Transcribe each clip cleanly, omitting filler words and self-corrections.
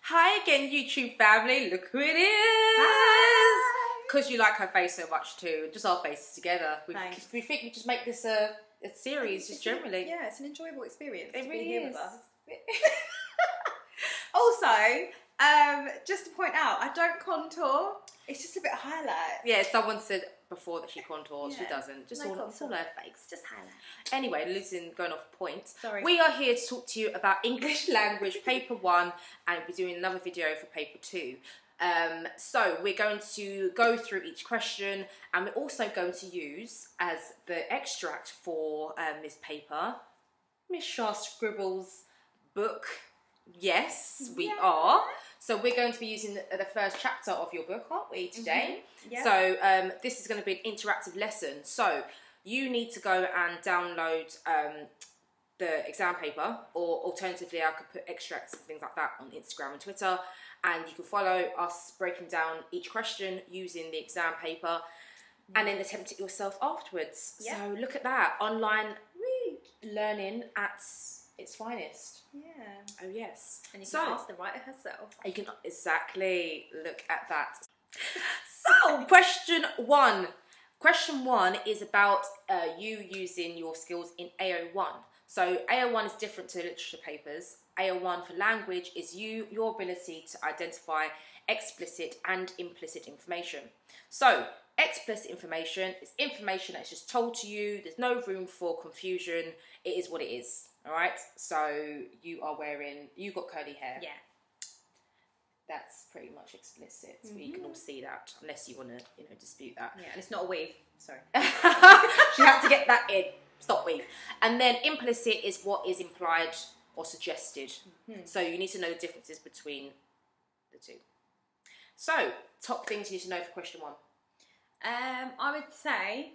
Hi again, YouTube family. Look who it is. Because you like her face so much too. Just our faces together. We think we just make this a series, just generally. Yeah, it's an enjoyable experience it to really be here is. with us. Also, just to point out, I don't contour. It's just a bit of highlight. Yeah, someone said before that she contours. Yeah, She doesn't. Just no all her face. Just highlight. Anyway, listen, going off point. Sorry. We are here to talk to you about English language paper 1, and we're doing another video for paper 2. So we're going to go through each question, and we're also going to use as the extract for this paper, Miss Shah Scribble's book. Yes, we are. So we're going to be using the first chapter of your book, aren't we, today? Yeah. So this is going to be an interactive lesson. So you need to go and download the exam paper, or alternatively I could put extracts and things like that on Instagram and Twitter, and you can follow us breaking down each question using the exam paper and then attempt it yourself afterwards. Yeah. So look at that, online learning at its finest. Yeah. Oh yes. And you can ask the writer herself. You can exactly look at that. So question 1. Question 1 is about you using your skills in AO1. So AO1 is different to literature papers. AO1 for language is your ability to identify explicit and implicit information. So explicit information is information that's just told to you. There's no room for confusion. It is what it is. All right. So you got curly hair. Yeah. That's pretty much explicit. You can all see that, unless you want to, dispute that. Yeah, and it's not a weave. Sorry. She had to get that in. Stop weave. And then implicit is what is implied or suggested. So you need to know the differences between the two. So, top things you need to know for question 1. I would say,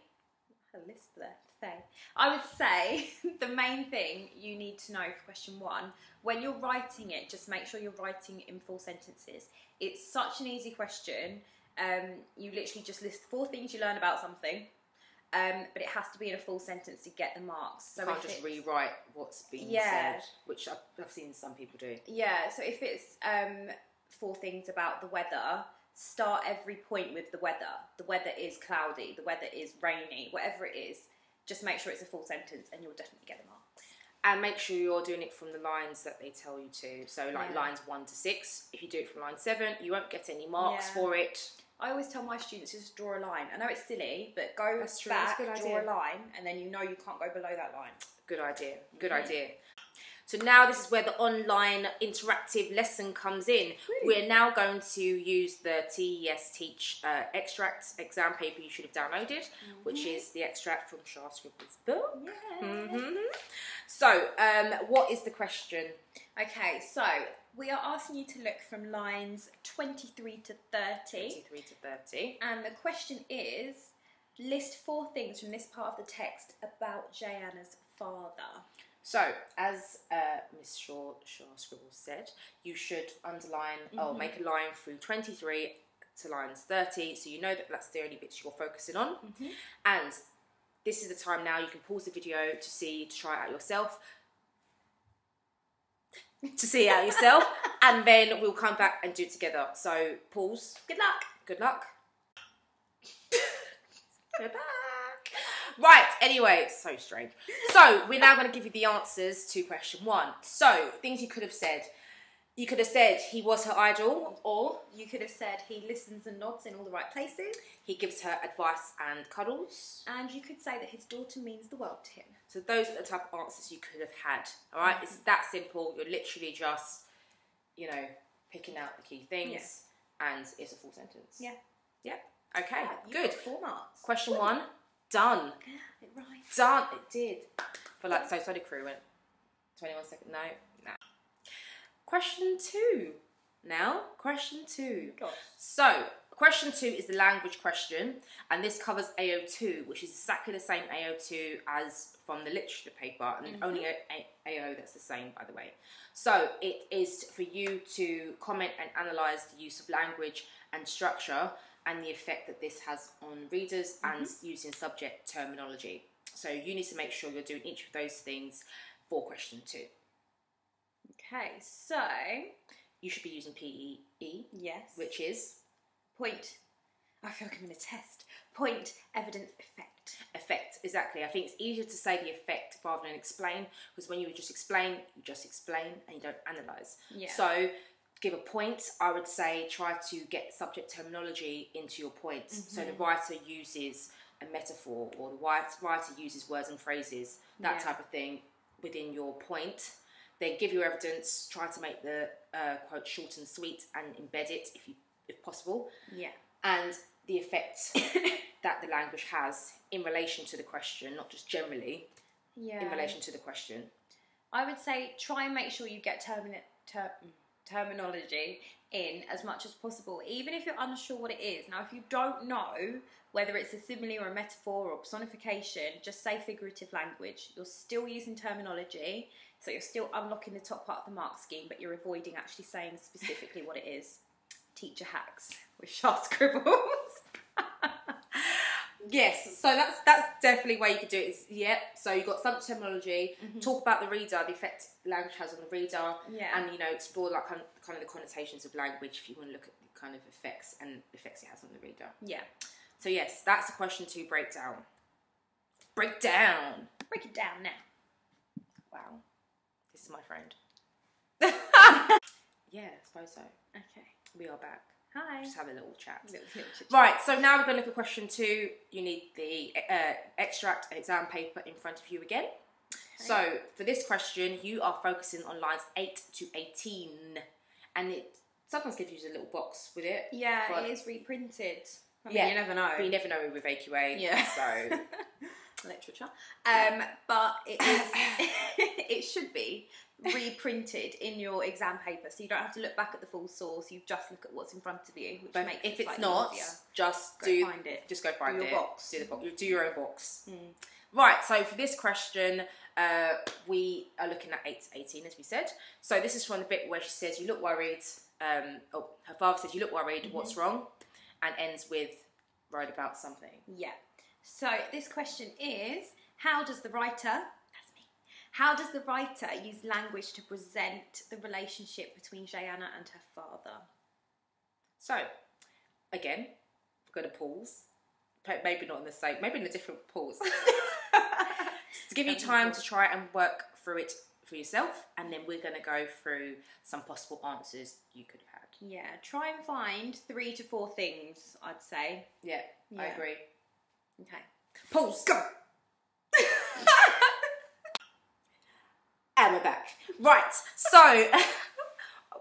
I would say the main thing you need to know for question 1, when you're writing it, just make sure you're writing in full sentences. It's such an easy question. You literally just list 4 things you learn about something, but it has to be in a full sentence to get the marks. So you can't just rewrite what's been said, which I've seen some people do. Yeah, so if it's 4 things about the weather, start every point with the weather. The weather is cloudy, the weather is rainy, whatever it is. Just make sure it's a full sentence and you'll definitely get the marks. And make sure you're doing it from the lines that they tell you to. So like lines 1 to 6. If you do it from line 7, you won't get any marks for it. I always tell my students to just draw a line. I know it's silly, but go back, draw a line, and then you know you can't go below that line. Good idea. Good idea. So now this is where the online interactive lesson comes in. We're now going to use the TES Teach extract exam paper you should have downloaded, which is the extract from Shah Scribble's book. So, what is the question? Okay, so we are asking you to look from lines 23 to 30. 23 to 30. And the question is, list 4 things from this part of the text about Jayanna's father. So, as Miss Shah Scribble said, you should underline, make a line through 23 to lines 30, so you know that that's the only bits you're focusing on. And this is the time now you can pause the video to try it out yourself. And then we'll come back and do it together. So, pause. Good luck. Good luck. We're back. Right, anyway, it's so strange. So, we're now going to give you the answers to question 1. So, things you could have said. You could have said he was her idol, or you could have said he listens and nods in all the right places. He gives her advice and cuddles. And you could say that his daughter means the world to him. So those are the type of answers you could have had. All right, it's that simple. You're literally just, picking out the key things, and it's a full sentence. Yeah. Yep. Okay. You Good. got 4 marks. Question 1. Done. It rhymes. Done. It did. For like So Study Crew went 21 seconds. No. Question 2. Now, question 2. Gosh. So, question 2 is the language question, and this covers AO2, which is exactly the same AO2 as from the literature paper, and only AO that's the same, by the way. So, it is for you to comment and analyse the use of language and structure and the effect that this has on readers and using subject terminology. So, you need to make sure you're doing each of those things for question 2. Okay, so you should be using PEE. Yes. Which is? Point. I feel like I'm in a test. Point, evidence, effect. Effect, exactly. I think it's easier to say the effect rather than explain, because when you just explain and you don't analyse. Yeah. So, give a point, I would say try to get subject terminology into your points. So the writer uses a metaphor, or the writer uses words and phrases, that type of thing within your point. Then give your evidence, try to make the quote short and sweet and embed it if possible. Yeah. And the effect that the language has in relation to the question, not just generally, in relation to the question. I would say try and make sure you get terminology in as much as possible, even if you're unsure what it is. Now, if you don't know whether it's a simile or a metaphor or personification, just say figurative language. You're still using terminology, so you're still unlocking the top part of the mark scheme, but you're avoiding actually saying specifically what it is. Teacher hacks with sharp scribbles. Yes, so that's definitely where you could do it. So you've got subject terminology, talk about the reader, the effect language has on the reader, and explore like kind of the connotations of language if you want to look at the kind of effects and effects it has on the reader. Yeah. So yes, that's a question to break down. Break down. Break it down now. Wow, this is my friend. Yeah, I suppose so. Okay. We are back. Hi. Just have a little chat. Little chit. Right, so now we're going to look at question 2. You need the extract exam paper in front of you again. Okay. So for this question, you are focusing on lines 8 to 18. And it sometimes gives you a little box with it. Yeah, it is reprinted. I mean, you never know. But you never know with AQA. Yeah. So... literature. But it is, it should be reprinted in your exam paper, so you don't have to look back at the full source. You just look at what's in front of you, which makes if it it's not, easier. just go find it. Just go find do it. Your box. Do your own box. Right. So for this question, we are looking at 8 to 18, as we said. So this is from the bit where she says, "You look worried." Her father says, "You look worried. What's wrong?" And ends with, "Worried about something." Yeah. So this question is, how does the writer use language to present the relationship between Jayana and her father? So, again, we're going to pause. Maybe not in the same, maybe in a different pause. To give you time to try and work through it for yourself, and then we're going to go through some possible answers you could have had. Yeah, try and find 3 to 4 things, I'd say. Yeah. I agree. Okay. Pause. Go. And we're back. Right. So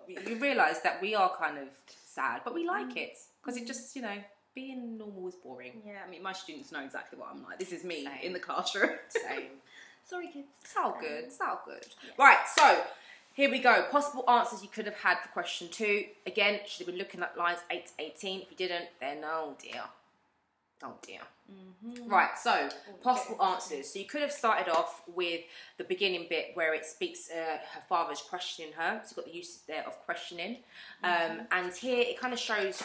you realise that we are kind of sad, but we like it because it just, being normal is boring. Yeah. I mean, my students know exactly what I'm like. This is me in the classroom. Same. Sorry, kids. It's all good. It's all good. Yeah. Right. So here we go. Possible answers you could have had for question 2. Again, should have been looking at lines 8 to 18. If you didn't, then oh dear. Oh dear. Right, so possible answers. So you could have started off with the beginning bit where it speaks, her father's questioning her. So you've got the use there of questioning. And here it kind of shows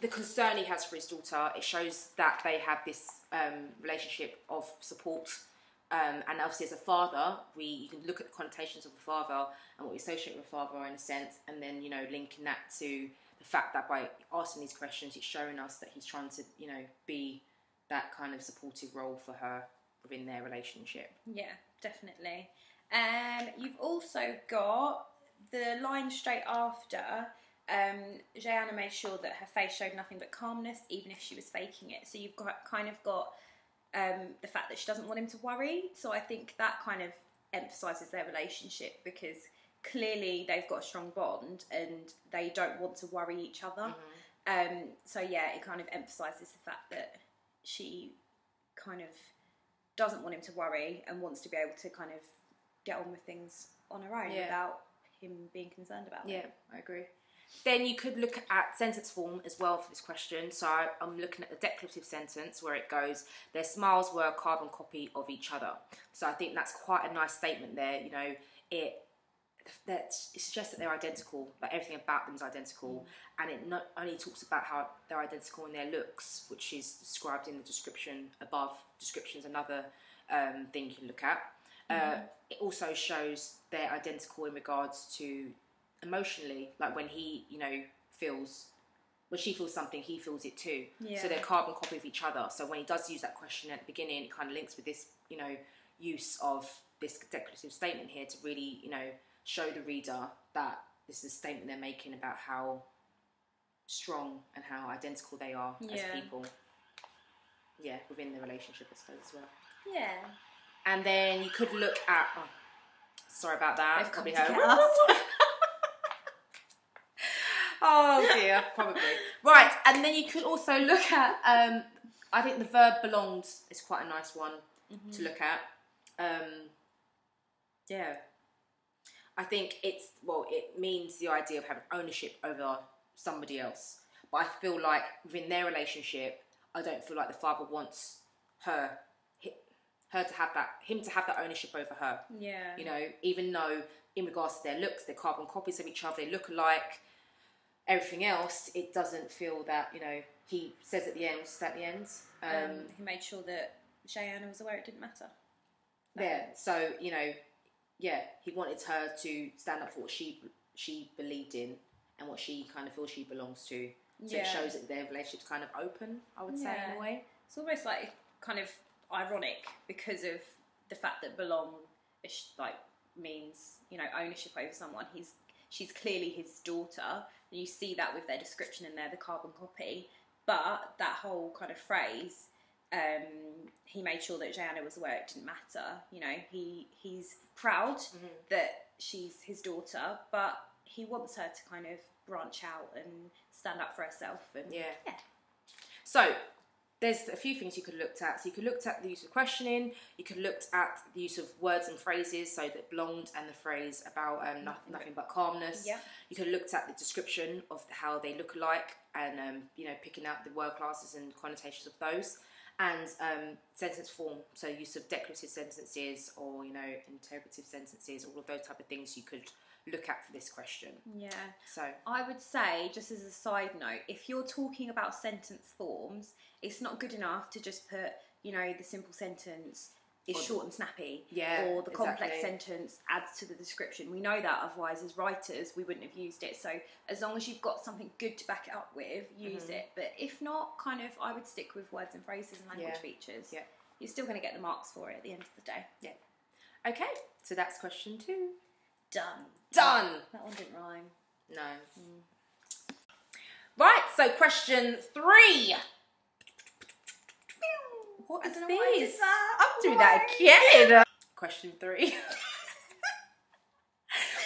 the concern he has for his daughter. It shows that they have this relationship of support. And obviously as a father, you can look at the connotations of a father and what we associate with a father in a sense, and then, linking that to the fact that by asking these questions, it's showing us that he's trying to, be that kind of supportive role for her within their relationship. Yeah, definitely. You've also got the line straight after. Jayana made sure that her face showed nothing but calmness, even if she was faking it. So you've got the fact that she doesn't want him to worry. So I think that kind of emphasises their relationship, because clearly they've got a strong bond and they don't want to worry each other. So yeah, it kind of emphasises the fact that she kind of doesn't want him to worry and wants to be able to kind of get on with things on her own without him being concerned about it. Yeah, I agree. Then you could look at sentence form as well for this question. So I'm looking at the declarative sentence where it goes, their smiles were a carbon copy of each other. So I think that's quite a nice statement there. It suggests that they're identical, like everything about them is identical, and it not only talks about how they're identical in their looks, which is described in the description above. Description is another thing you can look at. It also shows they're identical in regards to emotionally, like when he, you know, when she feels something, he feels it too. Yeah. So they're carbon copy of each other. So when he does use that question at the beginning, it kind of links with this, you know, use of this declarative statement here to really, you know, show the reader that this is a statement they're making about how strong and how identical they are as people. Yeah, within the relationship, I suppose, as well. Yeah. And then you could look at... Oh, sorry about that. They've Probably come to heard. get us. Oh dear, probably. Right, and then you could also look at, I think the verb belonged is quite a nice one to look at. Yeah. I think it means the idea of having ownership over somebody else. But I feel like within their relationship, I don't feel like the father wants him to have that ownership over her. Yeah. You know, even though in regards to their looks, they're carbon copies of each other, they look alike, everything else, it doesn't feel that, you know, he says at the end, he made sure that Cheyenne was aware it didn't matter. Yeah, so, you know, yeah, he wanted her to stand up for what she believed in and what she kind of feels she belongs to. So it shows that their relationship's kind of open, I would say, in a way. It's almost like kind of ironic because of the fact that belong means, you know, ownership over someone. She's clearly his daughter, and you see that with their description in there, the carbon copy. But that whole kind of phrase, he made sure that Joanna was aware it didn't matter. You know, he's proud that she's his daughter, but he wants her to kind of branch out and stand up for herself. And yeah. So there's a few things you could have looked at. So you could have looked at the use of questioning. You could have looked at the use of words and phrases. So that belonged and the phrase about nothing but calmness. Yeah. You could have looked at the description of how they look alike and, you know, picking out the word classes and connotations of those. And sentence form. So use of declarative sentences or, you know, interrogative sentences, all of those type of things you could look at for this question. Yeah. So I would say, just as a side note, if you're talking about sentence forms, it's not good enough to just put, you know, the simple sentence is short and snappy. Yeah, or the complex sentence adds to the description. We know that, otherwise as writers we wouldn't have used it. So as long as you've got something good to back it up with, use it. But if not, kind of, I would stick with words and phrases and language features. Yeah. You're still going to get the marks for it at the end of the day. Yeah. Okay, so that's question 2. Done. That one didn't rhyme. No. Right, so question 3. What is this? I'm doing that again. Question 3.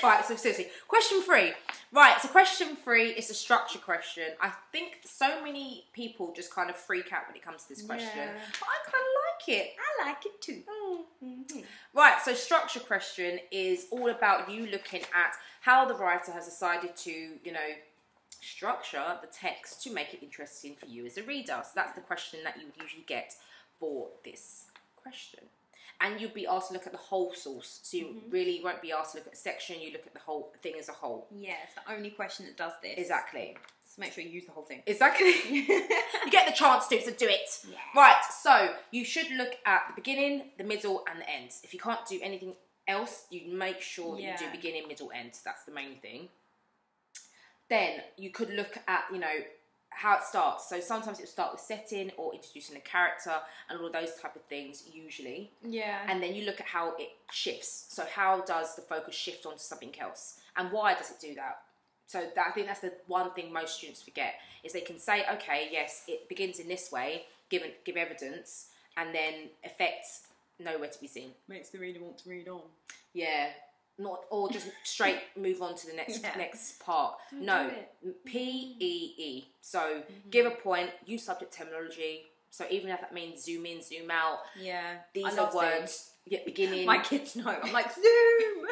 Right, so seriously, question 3. Right, so question 3 is a structure question. I think so many people just kind of freak out when it comes to this question. Yeah. But I kind of like it. I like it too. Right, so structure question is all about you looking at how the writer has decided to, you know, structure the text to make it interesting for you as a reader. So that's the question that you would usually get for this question. And you'll be asked to look at the whole source. So you really won't be asked to look at a section, you look at the whole thing as a whole. Yeah, it's the only question that does this. Exactly. So make sure you use the whole thing. Exactly. You get the chance to, so do it. Yeah. Right, so you should look at the beginning, the middle, and the end. If you can't do anything else, you make sure that you do beginning, middle, end. That's the main thing. Then you could look at, you know, how it starts. So sometimes it'll start with setting or introducing a character and all of those type of things usually. Yeah. And then you look at how it shifts. So how does the focus shift onto something else? And why does it do that? So I think that's the one thing most students forget is they can say, okay, yes, it begins in this way, give evidence, and then effects nowhere to be seen. Makes the reader want to read on. Yeah. Not or just straight move on to the next part. No, PEE. So give a point, use subject terminology. So even if that means zoom in, zoom out. Yeah, these are words. Yeah, beginning. My kids know. I'm like zoom.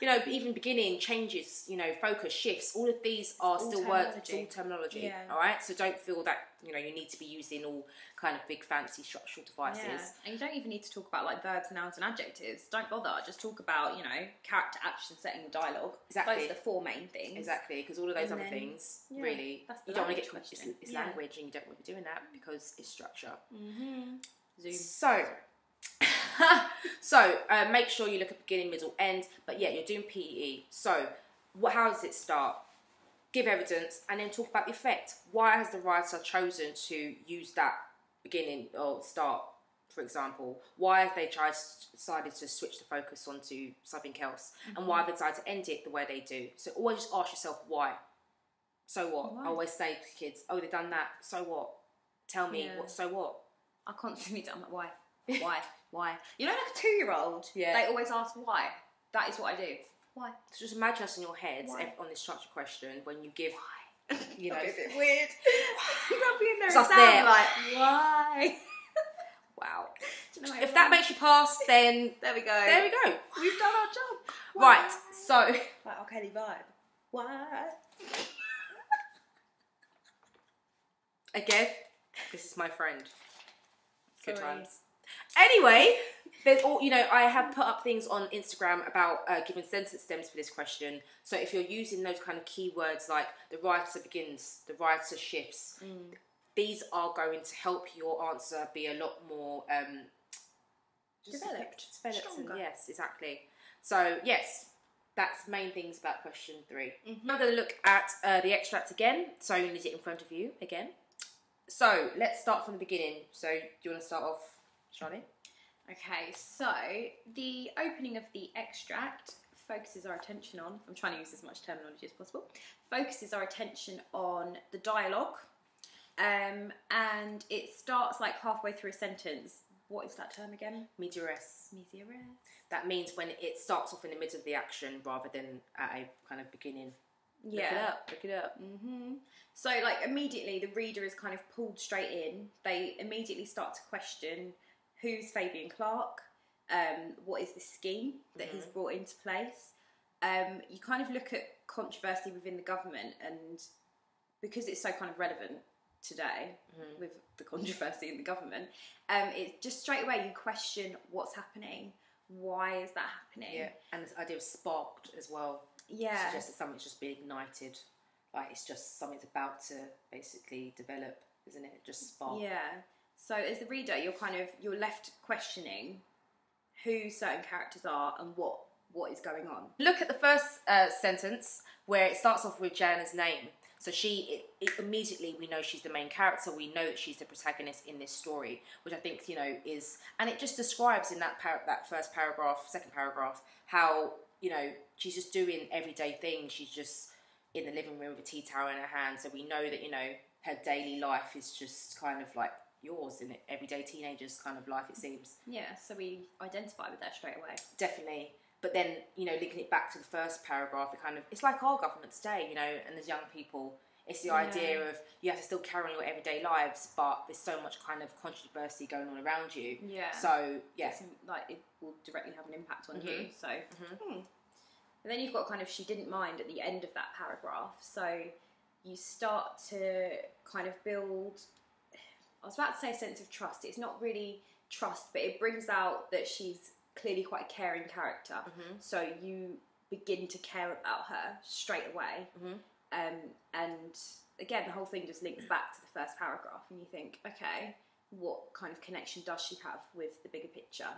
You know, even beginning, changes, you know, focus, shifts, all of these are still words, it's all terminology. Yeah. All right, so don't feel that, you know, you need to be using all kind of big fancy structural devices. Yeah. And you don't even need to talk about like verbs, nouns and adjectives. Don't bother, just talk about, you know, character, action, setting and dialogue. Exactly. Those are the 4 main things. Exactly, because all of those other things, really, you don't want to get, it's language and you don't want to be doing that because it's structure. Zoom. So make sure you look at beginning, middle, end. But yeah, you're doing PE. So how does it start? Give evidence, and then talk about the effect. Why has the writer chosen to use that beginning or start, for example? Why have they decided to switch the focus onto something else? And why have they decided to end it the way they do? So always just ask yourself why. So what? Why? I always say to kids, oh, they've done that. So what? Tell me, what? So what? I constantly do. I'm like, why? Why? You know, like a 2-year-old, they always ask why. That is what I do. Why? So just imagine us in your head on this structured question when you give, you know. Is it weird? You're going to be in there It's us exam, there. like, why? Wow. Do you know If that makes you pass, then there we go. There we go. We've done our job. Why? Right, so. Like, okay, vibe. Why? Again, this is my friend. Good Sorry. times. Anyway, there's all, you know, I have put up things on Instagram about giving sentence stems for this question. So if you're using those kind of keywords like the writer begins, the writer shifts, these are going to help your answer be a lot more developed. And yes, exactly. So yes, that's main things about question 3. I'm going to look at the extract again. So you need it in front of you again. So let's start from the beginning. So do you want to start off, Charlie? Okay, so the opening of the extract focuses our attention on, I'm trying to use as much terminology as possible, focuses our attention on the dialogue, and it starts like halfway through a sentence. What is that term again? Media res. Media res. That means when it starts off in the middle of the action rather than at a kind of beginning. Yeah. Look it up. So like immediately the reader is kind of pulled straight in. They immediately start to question who's Fabian Clark, what is the scheme that he's brought into place. You kind of look at controversy within the government, and because it's so kind of relevant today with the controversy in the government, it just straight away you question what's happening. Why is that happening? Yeah, and this idea of sparked as well. Yeah. Suggests that something's just being ignited. Like it's just something's about to basically develop, isn't it? Just spark. Yeah. So as the reader, you're left questioning who certain characters are and what is going on. Look at the first sentence where it starts off with Joanna's name. So immediately we know she's the main character. We know that she's the protagonist in this story, which I think, you know, is, and it just describes in that first paragraph, second paragraph, how, you know, she's just doing everyday things. She's just in the living room with a tea towel in her hand. So we know that, you know, her daily life is just kind of like yours, in it, everyday teenager's kind of life, it seems. Yeah, so we identify with that straight away. Definitely. But then, you know, linking it back to the first paragraph, it's like our government today, you know, and as young people, it's the idea of you have to still carry on your everyday lives, but there's so much kind of controversy going on around you. Yeah. So, yeah. Like, it will directly have an impact on you, so. And then you've got kind of she didn't mind at the end of that paragraph, so you start to kind of build, I was about to say a sense of trust. It's not really trust, but it brings out that she's clearly quite a caring character. So you begin to care about her straight away. And again, the whole thing just links back to the first paragraph, and you think, okay, what kind of connection does she have with the bigger picture,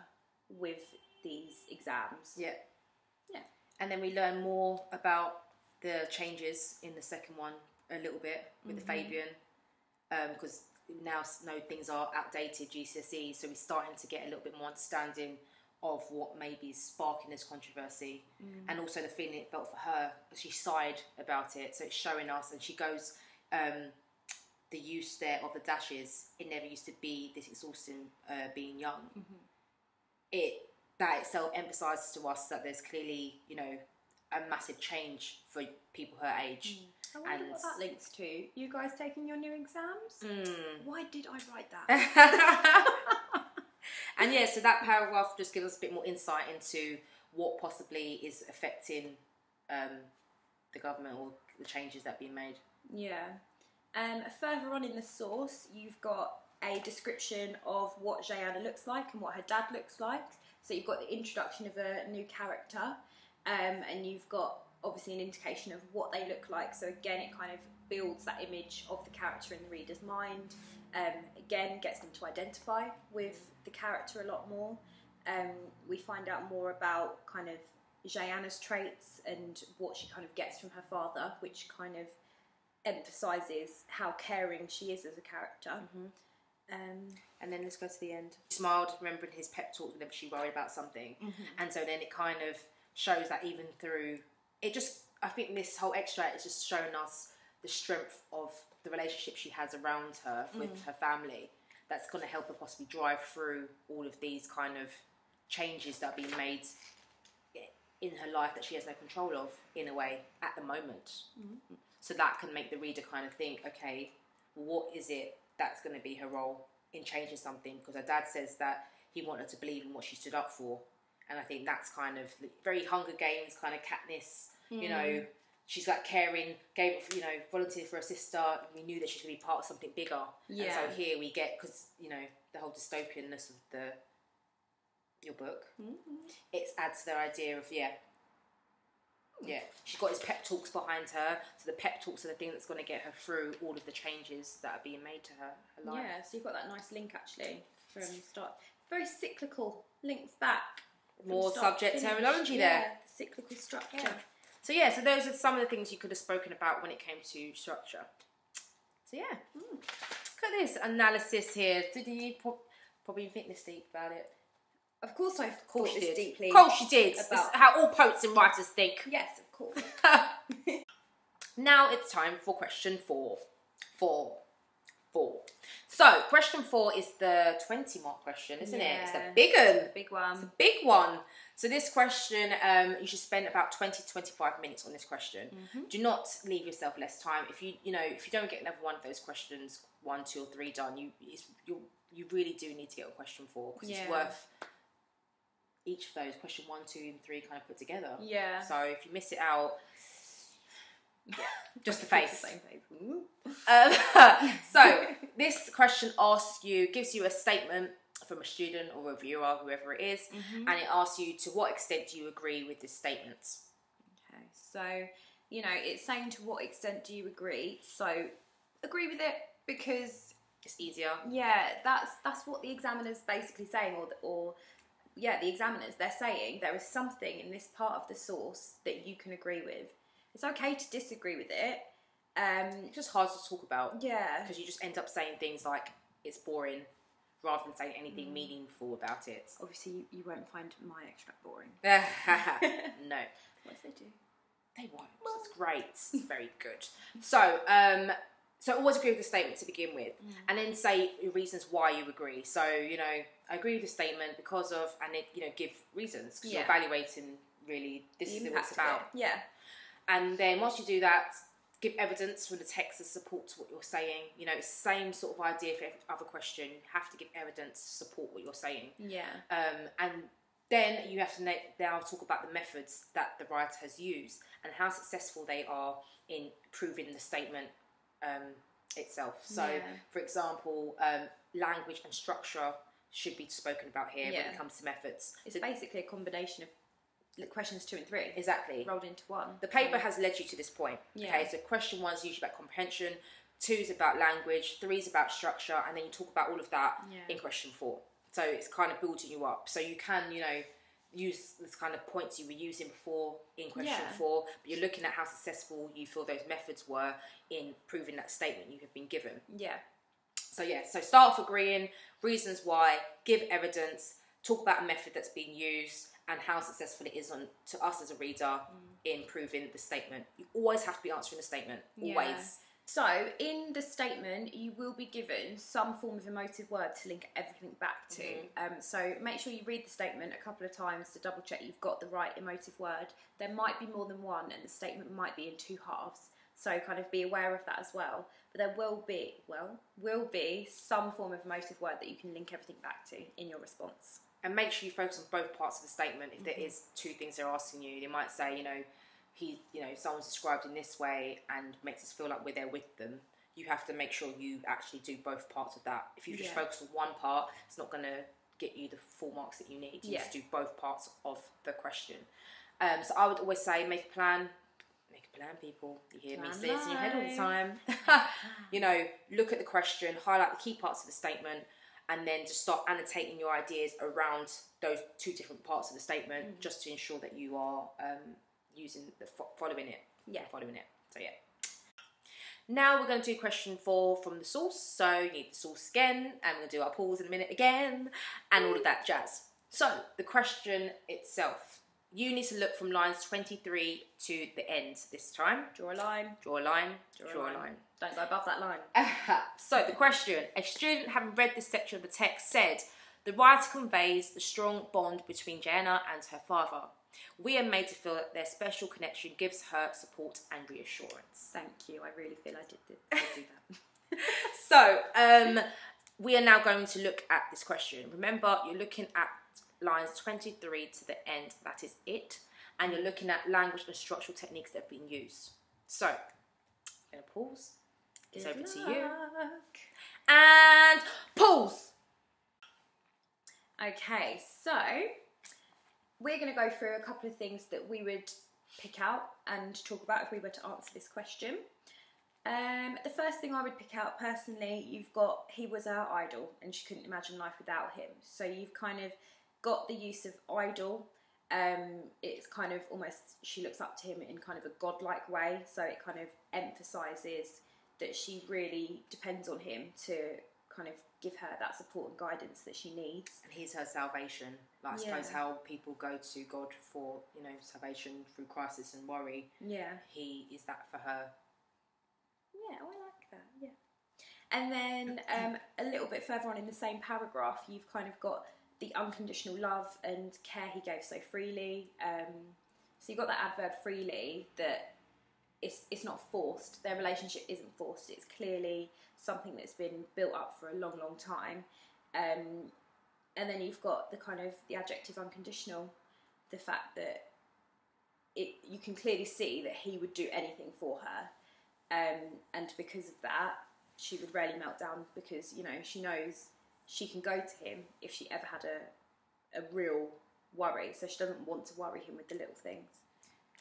with these exams? Yeah. And then we learn more about the changes in the second one a little bit with the Fabian, because now things are outdated GCSE, so we're starting to get a little bit more understanding of what maybe is sparking this controversy, and also the feeling it felt for her. She sighed about it, so it's showing us, and she goes, the use there of the dashes, it never used to be this exhausting being young. That itself emphasises to us that there's clearly, you know, a massive change for people her age. I wonder what that links to. You guys taking your new exams? Why did I write that? And yeah, so that paragraph just gives us a bit more insight into what possibly is affecting the government or the changes that are being made. Yeah. Further on in the source, you've got a description of what Jayana looks like and what her dad looks like. So you've got the introduction of a new character, and you've got obviously an indication of what they look like. So again, it kind of builds that image of the character in the reader's mind. Again, gets them to identify with the character a lot more. We find out more about kind of Jayanna's traits and what she kind of gets from her father, which kind of emphasises how caring she is as a character. And then let's go to the end. She smiled, remembering his pep talk whenever she worried about something. And so then it kind of shows that even through it, just I think this whole extract is just showing us the strength of the relationship she has around her with her family. That's going to help her possibly drive through all of these kind of changes that are being made in her life that she has no control of, in a way, at the moment. So that can make the reader kind of think, okay, what is it that's going to be her role in changing something? Because her dad says that he wanted her to believe in what she stood up for. And I think that's kind of very Hunger Games kind of Katniss, you know, she's like caring, gave, you know, volunteered for her sister. We knew that she's going to be part of something bigger. Yeah. And so here we get, because, you know, the whole dystopianness of your book, it adds to the idea of, she's got his pep talks behind her. So the pep talks are the thing that's going to get her through all of the changes that are being made to her life. Yeah, so you've got that nice link actually from start. Very cyclical, links back. More subject terminology there. Cyclical structure. Yeah. So those are some of the things you could have spoken about when it came to structure. So yeah, look at this analysis here. Did you probably think this deep about it? Of course I thought this deeply. Of course you did. This is how all poets and writers think. Yes, of course. Now it's time for question 4. So question 4 is the 20-mark question, isn't it? It's the big one. The big one. It's a big one. So this question, you should spend about 20 to 25 minutes on this question. Do not leave yourself less time. If you don't get another one of those questions, 1, 2, or 3 done, you really do need to get on question 4, because it's worth each of those, question 1, 2, and 3 kind of put together. Yeah. So if you miss it out, just the face. So this question gives you a statement from a student or reviewer, whoever it is, and it asks you, to what extent do you agree with this statement? Okay, so it's saying, to what extent do you agree? So agree with it because it's easier. Yeah, that's what the examiner's basically saying, the examiners, they're saying there is something in this part of the source that you can agree with. It's okay to disagree with it. It's just hard to talk about. Yeah. Because you just end up saying things like, it's boring, rather than saying anything meaningful about it. Obviously, you won't find my extract boring. No. What if they do? They won't. It's great. It's very good. So always agree with the statement to begin with, and then say reasons why you agree. So, I agree with the statement because of, and then, give reasons, because you're evaluating, really, this is what it's about. Yeah. And then once you do that, give evidence from the text to support what you're saying. It's the same sort of idea for every other question. You have to give evidence to support what you're saying. Yeah. And then you have to now talk about the methods that the writer has used and how successful they are in proving the statement itself. So, for example, language and structure should be spoken about here when it comes to methods. It's basically a combination of questions 2 and 3. Exactly. Rolled into one. The paper has led you to this point. Yeah. Okay, so question 1 is usually about comprehension, 2 is about language, 3 is about structure, and then you talk about all of that in question 4. So it's kind of building you up. So you can, use this kind of points you were using before in question 4, but you're looking at how successful you feel those methods were in proving that statement you have been given. Yeah. So start off agreeing, reasons why, give evidence, talk about a method that's being used, and how successful it is to us as a reader in proving the statement. You always have to be answering the statement, always. So, in the statement, you will be given some form of emotive word to link everything back to. So, make sure you read the statement a couple of times to double check you've got the right emotive word. There might be more than one, and the statement might be in 2 halves. So, kind of be aware of that as well. But there will be some form of emotive word that you can link everything back to in your response. And make sure you focus on both parts of the statement. If there is 2 things they're asking you, they might say, someone's described in this way and makes us feel like we're there with them. You have to make sure you actually do both parts of that. If you just focus on one part, it's not going to get you the full marks that you need. You have to do both parts of the question. So I would always say, make a plan. Make a plan, people. You hear me say this in your head all the time. Look at the question, highlight the key parts of the statement, and then just start annotating your ideas around those two different parts of the statement, just to ensure that you are following it. Yeah. Following it. So, yeah. Now we're going to do question 4 from the source. So you need the source again, and we'll do our pause in a minute again, and all of that jazz. So the question itself, you need to look from lines 23 to the end this time. Draw a line. Draw a line. Draw a line. Don't go above that line. So the question, a student having read this section of the text said, the writer conveys the strong bond between Joanna and her father. We are made to feel that their special connection gives her support and reassurance. Thank you. I really feel I did do that. So, we are now going to look at this question. Remember, you're looking at lines 23 to the end. That is it. And you're looking at language and structural techniques that have been used. So, I'm going to pause. It's over to you. And pause. Okay, so we're going to go through a couple of things that we would pick out and talk about if we were to answer this question. The first thing I would pick out personally, you've got, he was our idol and she couldn't imagine life without him. So you've kind of got the use of idol. It's kind of almost, she looks up to him in kind of a godlike way. So it kind of emphasises that she really depends on him to kind of give her that support and guidance that she needs. And he's her salvation. Like, I suppose how people go to God for, you know, salvation through crisis and worry. Yeah. He is that for her. Yeah, I like that, yeah. And then a little bit further on in the same paragraph, you've kind of got the unconditional love and care he gave so freely. So you've got that adverb freely, that it's not forced. Their relationship isn't forced. It's clearly something that's been built up for a long, long time. And then you've got the kind of the adjective unconditional, the fact that you can clearly see that he would do anything for her. And because of that, she would rarely melt down because, you know, she knows she can go to him if she ever had a real worry. So she doesn't want to worry him with the little things.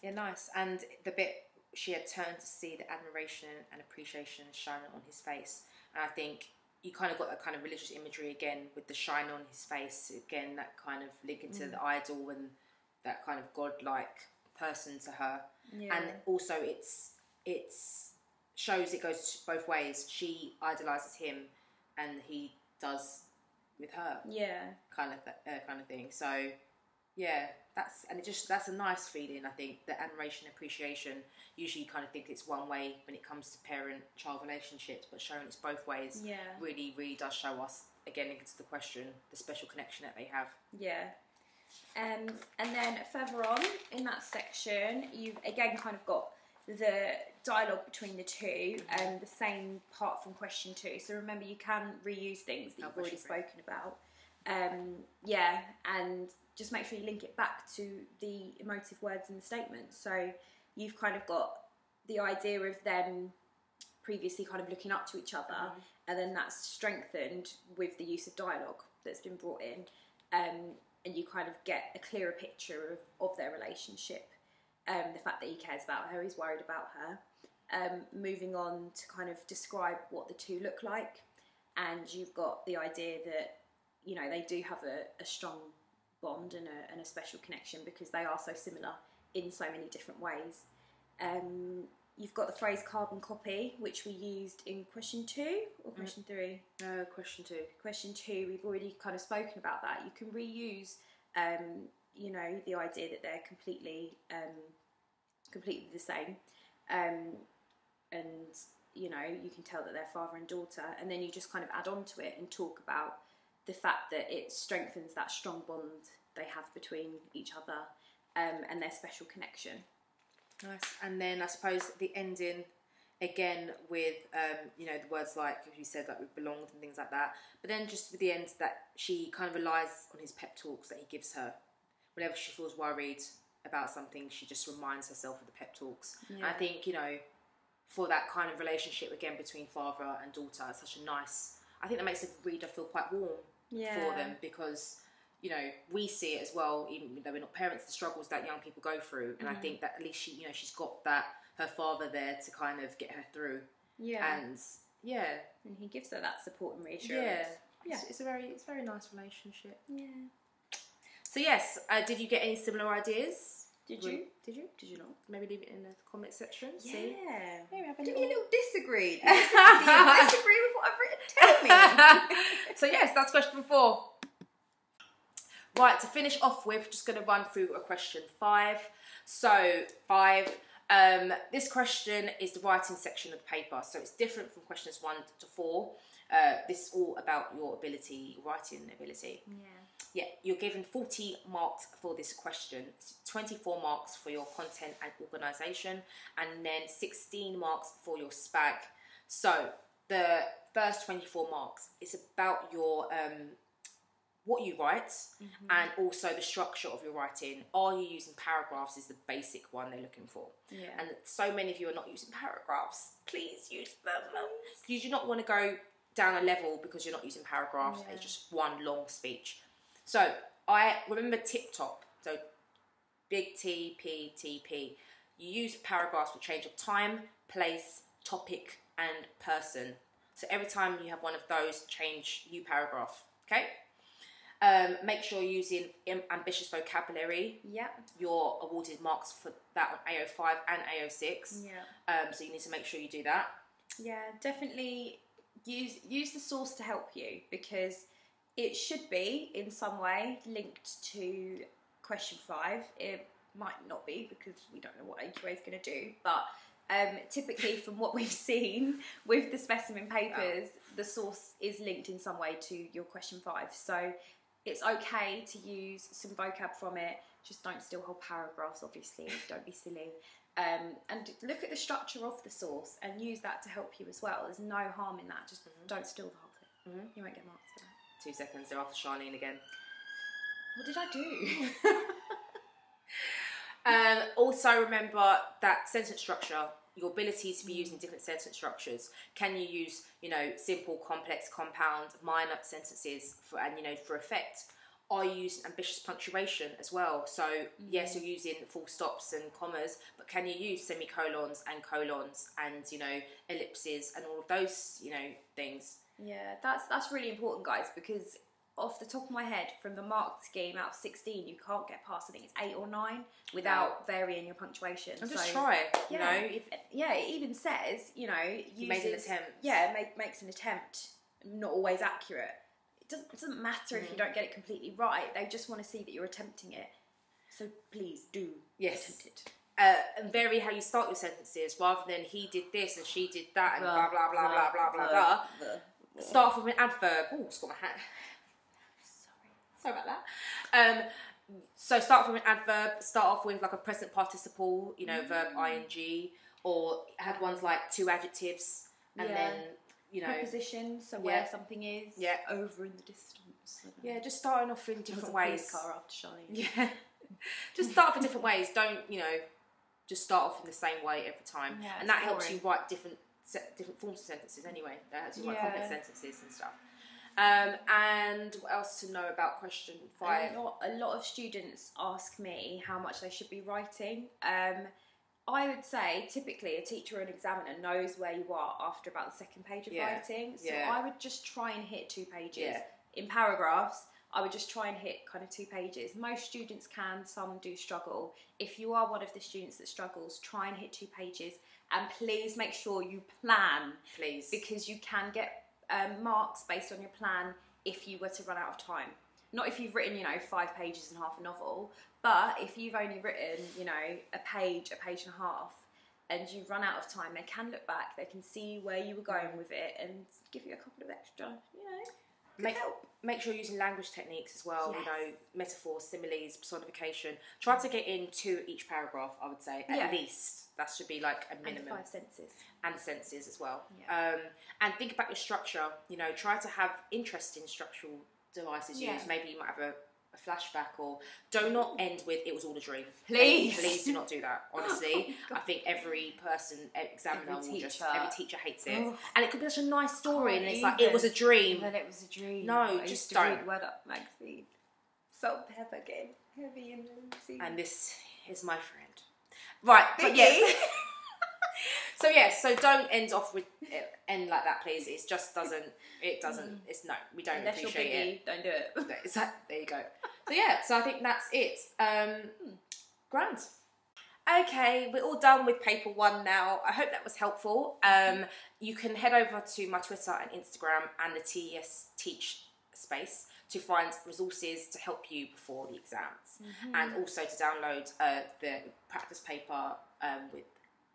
Yeah, nice. And the bit she had turned to see the admiration and appreciation shining on his face. And I think you kind of got that kind of religious imagery again with the shine on his face. Again, that kind of linking to the idol and that kind of godlike person to her. Yeah. And also it's shows it goes both ways. She idolises him and he does with her. Yeah. Kind of thing. So yeah, that's a nice feeling. I think the admiration, appreciation. Usually, you kind of think it's one way when it comes to parent-child relationships, but showing it's both ways. Yeah. Really, really does show us again into the question the special connection that they have. Yeah. And then further on in that section, you've again kind of got the dialogue between the two, the same part from question 2. So remember, you can reuse things that you've already spoken about. Yeah, and just make sure you link it back to the emotive words in the statement. So you've kind of got the idea of them previously kind of looking up to each other, and then that's strengthened with the use of dialogue that's been brought in, and you kind of get a clearer picture of their relationship. The fact that he cares about her, he's worried about her. Moving on to kind of describe what the two look like, and you've got the idea that, you know, they do have a strong bond and a special connection because they are so similar in so many different ways. You've got the phrase carbon copy, which we used in question 2 or question 3? No, question 2. Question 2, we've already kind of spoken about that. You can reuse, you know, the idea that they're completely the same. And, you know, you can tell that they're father and daughter, and then you just kind of add on to it and talk about the fact that it strengthens that strong bond they have between each other, and their special connection. Nice. And then I suppose the ending again with you know, the words like you said, like with belonged and things like that, but then just with the end that she kind of relies on his pep talks that he gives her whenever she feels worried about something. She just reminds herself of the pep talks. And I think, you know, for that kind of relationship again between father and daughter, it's such a nice, I think that makes the reader feel quite warm for them, because, you know, we see it as well, even though we're not parents, the struggles that young people go through. And I think that at least she, you know, she's got that, her father there to kind of get her through. Yeah. And and he gives her that support and reassurance. Yeah, it's a very nice relationship. Yeah. So yes, did you get any similar ideas? Did you? Did you? Did you not? Maybe leave it in the comment section. Yeah. See? Maybe have a Give little... me a little disagree. Disagree with what I've written. Tell me. So yes, that's question 4. Right, to finish off with, just going to run through a question 5. So 5. This question is the writing section of the paper, so it's different from questions 1 to 4. This is all about your ability, writing ability. Yeah, you're given 40 marks for this question. It's 24 marks for your content and organisation, and then 16 marks for your SPAG. So the first 24 marks is about your what you write, and also the structure of your writing. Are you using paragraphs is the basic one they're looking for. Yeah. And so many of you are not using paragraphs. Please use them. You do not want to go down a level because you're not using paragraphs. Yeah. It's just one long speech. So I remember tip top. So big T, P, T, P. You use paragraphs for change of time, place, topic, and person. So every time you have one of those, change new paragraph. Okay? Make sure you're using ambitious vocabulary. Yep. You're awarded marks for that on AO5 and AO6. Yeah. So you need to make sure you do that. Yeah, definitely use the source to help you, because it should be in some way linked to question 5. It might not be, because we don't know what AQA is going to do, but typically from what we've seen with the specimen papers, the source is linked in some way to your question 5. So it's okay to use some vocab from it, just don't steal whole paragraphs, obviously, don't be silly. And look at the structure of the source and use that to help you as well. There's no harm in that, just don't steal the whole thing. You won't get marks for that. 2 seconds, they're after Charlene again. What did I do? Also remember that sentence structure, your ability to be using different sentence structures. Can you use, simple, complex, compound, minor sentences for effect? Are you using ambitious punctuation as well? So yes, you're using full stops and commas, but can you use semicolons and colons and ellipses and all of those things? Yeah, that's really important, guys, because off the top of my head, from the mark scheme out of 16, you can't get past, I think it's 8 or 9 without varying your punctuation. And just try, it even says, you made an attempt. Yeah, makes an attempt, not always accurate. It doesn't matter if you don't get it completely right. They just want to see that you're attempting it. So please do attempt it. And vary how you start your sentences, rather than he did this and she did that and blah blah blah blah blah blah blah. Start off with an adverb. Oh, just got my hat. Sorry about that. So start off with an adverb. Start off with like a present participle, verb ing, or had ones like 2 adjectives, and then preposition. So where something is. Yeah. Over in the distance. Yeah, just starting off in different ways. Car after Charlie. Yeah. Just start off in different ways. Don't just start off in the same way every time, and that helps you write different forms of sentences anyway. That helps you write complex sentences and stuff. And what else to know about question 5? A lot of students ask me how much they should be writing. I would say typically a teacher or an examiner knows where you are after about the 2nd page of writing. So I would just try and hit 2 pages. Yeah. In paragraphs, I would just try and hit kind of 2 pages. Most students can, some do struggle. If you are one of the students that struggles, try and hit 2 pages. And please make sure you plan. Please. Because you can get marks based on your plan if you were to run out of time. Not if you've written, 5 pages and half a novel, but if you've only written, a page and a half, and you've run out of time, they can look back, they can see where you were going with it and give you a couple of extra, help. Make sure you're using language techniques as well, Yes. Metaphors, similes, personification. Try to get in 2 each paragraph, I would say, at least. That should be like a minimum. And 5 sentences. And sentences as well. Yeah. And think about your structure. Try to have interesting structural devices used. Maybe you might have a flashback, or do not end with "it was all a dream." Please do not do that. Honestly, I think every examiner every teacher hates it, and it could be such a nice story, and it's like it was a dream. And then it was a dream. No, just don't. Read Word Up magazine. Salt and pepper again, heavy and sea. And this is my friend. Right, but yes. So yeah, so don't end off with end like that, please. It just doesn't. It doesn't. It's no. We don't Unless appreciate you're it. don't do it. There you go. So yeah. So I think that's it. Grand. Okay, we're all done with paper 1 now. I hope that was helpful. You can head over to my Twitter and Instagram and the TES Teach space to find resources to help you before the exams, and also to download the practice paper with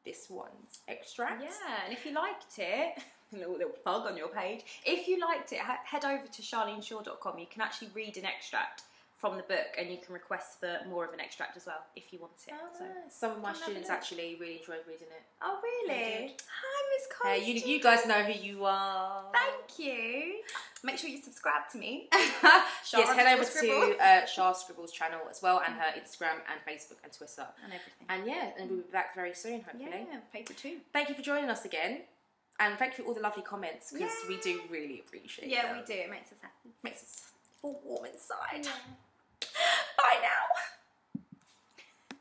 this one's extract. Yeah, and if you liked it, a little plug on your page. If you liked it, head over to charleneshaw.com. You can actually read an extract from the book, and you can request for more of an extract as well if you want it. So some of my students actually really enjoyed reading it. Oh really? Hi, Miss Constance. You guys know who you are. Thank you. Make sure you subscribe to me. Yes, head over to Shah Scribble's channel as well, and her Instagram and Facebook and Twitter and everything. And yeah, and we'll be back very soon, hopefully. Yeah, paper 2. Thank you for joining us again, and thank you for all the lovely comments, because we do really appreciate them. Yeah, we do. It makes us happy. Makes us all warm inside. Bye now.